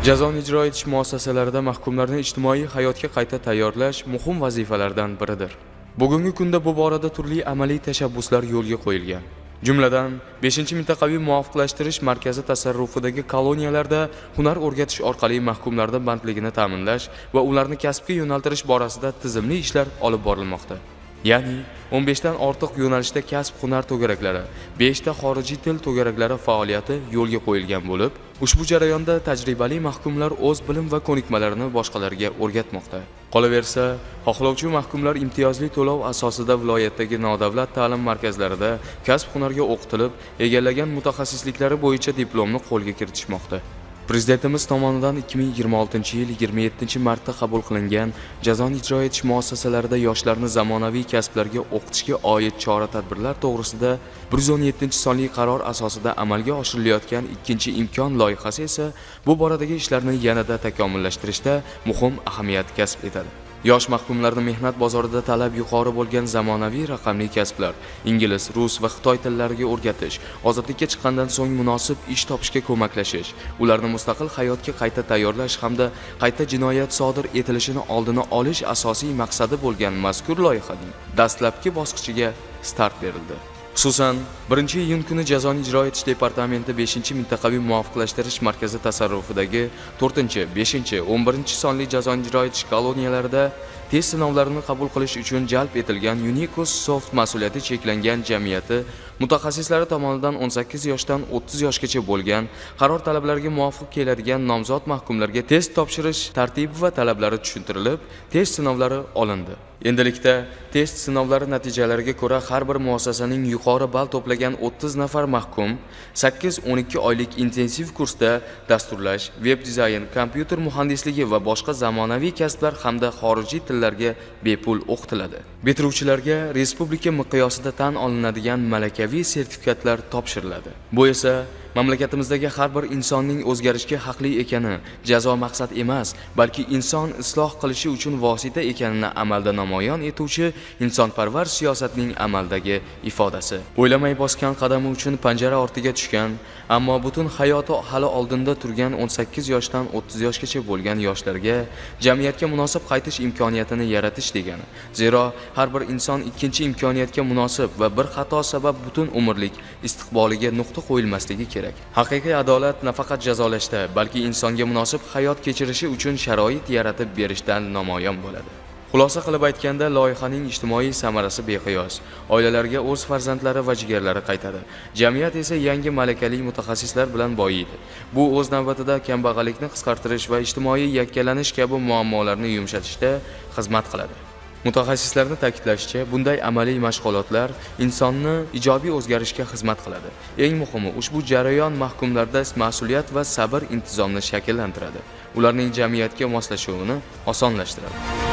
Jazoni ijro etish muassasalarida mahkumlarni ijtimoiy hayotga qayta tayyorlash muhim vazifalardan biridir. Bugungi kunda bu borada turli amaliy tashabbuslar yo'lga qo'yilgan. Jumladan, 5-mintaqaviy muvofiqlashtirish markazi tasarrufidagi koloniyalarda hunar o'rgatish orqali mahkumlarning bandligini ta'minlash va ularni kasbga yo'naltirish borasida tizimli ishlar olib borilmoqda. Ya'ni 15 dan ortiq yo'nalishda kasb-hunar to'garaklari, 5 ta xorijiy til to'garaklari faoliyati yo'lga qo'yilgan bo'lib, ushbu jarayonda tajribali mahkumlar o'z bilim va ko'nikmalarini boshqalarga o'rgatmoqda. Qolaversa, xohlovchi mahkumlar imtiyozli to'lov asosida viloyatdagi nodavlat ta'lim markazlarida kasb-hunarga o'qitilib, egallagan mutaxassisliklari bo'yicha diplomni qo'lga kiritishmoqda. Prezidentimiz tomonidan 2026-yil 27-martda qabul qilingan jazoni ijro etish muassasalarida yoshlarni zamonaviy kasblarga o'qitishga oid chora-tadbirlar to'g'risida 117-sonli qaror asosida amalga oshirilayotgan ikkinchi imkon loyihasi esa bu boradagi ishlarni yanada takomillashtirishda muhim ahamiyat kasb etadi. Yosh mahkumlarning mehnat bozorida talab yuqori bo'lgan zamonaviy raqamli kasblar, ingliz, rus va xitoy tillariga o'rgatish, ozodlikka chiqqandan so'ng munosib ish topishga ko'maklashish, ularni mustaqil hayotga qayta tayyorlash hamda qayta jinoyat sodir etilishini oldini olish asosiy maqsadi bo'lgan mazkur loyihaning dastlabki bosqichiga start berildi. Xususan, 1-iyun kuni Jazoni ijro etish departamenti 5-mintaqaviy muvofiqlashtirish markazi tasarrufidagi 4-, 5-, 11-sonli jazoni ijro etish koloniyalarida test sinovlarini qabul qilish uchun jalb etilgan Unicos Soft mas'uliyati cheklangan jamiyati mutaxassislari tomonidan 18 yoshdan 30 yoshgacha bo'lgan qaror talablariga muvofiq keladigan nomzod mahkumlarga test topshirish tartibi va talablari tushuntirilib, test sinovlari olindi. Endilikda test sinovlari natijalariga ko'ra har bir muassasaning yuqori ball to'plagan 30 nafar mahkum 8-12 oylik intensiv kursda dasturlash, veb dizayn, kompyuter muhandisligi va boshqa zamonaviy kasblar hamda xorijiy tillarga bepul o'qitiladi. Bitiruvchilarga respublika miqyosida tan olinadigan malakaviy sertifikatlar topshiriladi. Bu esa mamlakatimizdagi har bir insonning o'zgarishga haqli ekani, jazo maqsad emas, balki inson isloh qilishi uchun vosita ekanini amalda namoyon etuvchi insonparvar siyosatning amaldagi ifodasi. O'ylamay bosgan qadami uchun panjara ortiga tushgan, ammo butun hayoti hali oldinda turgan 18 yoshdan 30 yoshgacha bo'lgan yoshlarga jamiyatga munosib qaytish imkoniyatini yaratish degani. Zero har bir inson ikkinchi imkoniyatga munosib va bir xato sabab butun umrlik istiqboliga nuqta qo'yilmasligi kerak. Haqiqiy adolat nafaqat jazolashda, balki insonga munosib hayot kechirishi uchun sharoit yaratib berishdan namoyon bo'ladi. Xulosa qilib aytganda, loyihaning ijtimoiy samarasi beqiyos. Oilalarga o'z farzandlari va jigarlari qaytadi. Jamiyat esa yangi malakali mutaxassislar bilan boyiydi. Bu o'z navbatida kambag'allikni qisqartirish va ijtimoiy yakkalanish kabi muammolarni yumshatishda xizmat qiladi. Mutaxassislarning ta'kidlashicha, bunday amaliy mashg'ulotlar insonni ijobiy o'zgarishga xizmat qiladi. Eng muhimi, ushbu jarayon mahkumlarda mas'uliyat va sabr intizomni shakllantiradi. Ularning jamiyatga moslashuvini osonlashtiradi.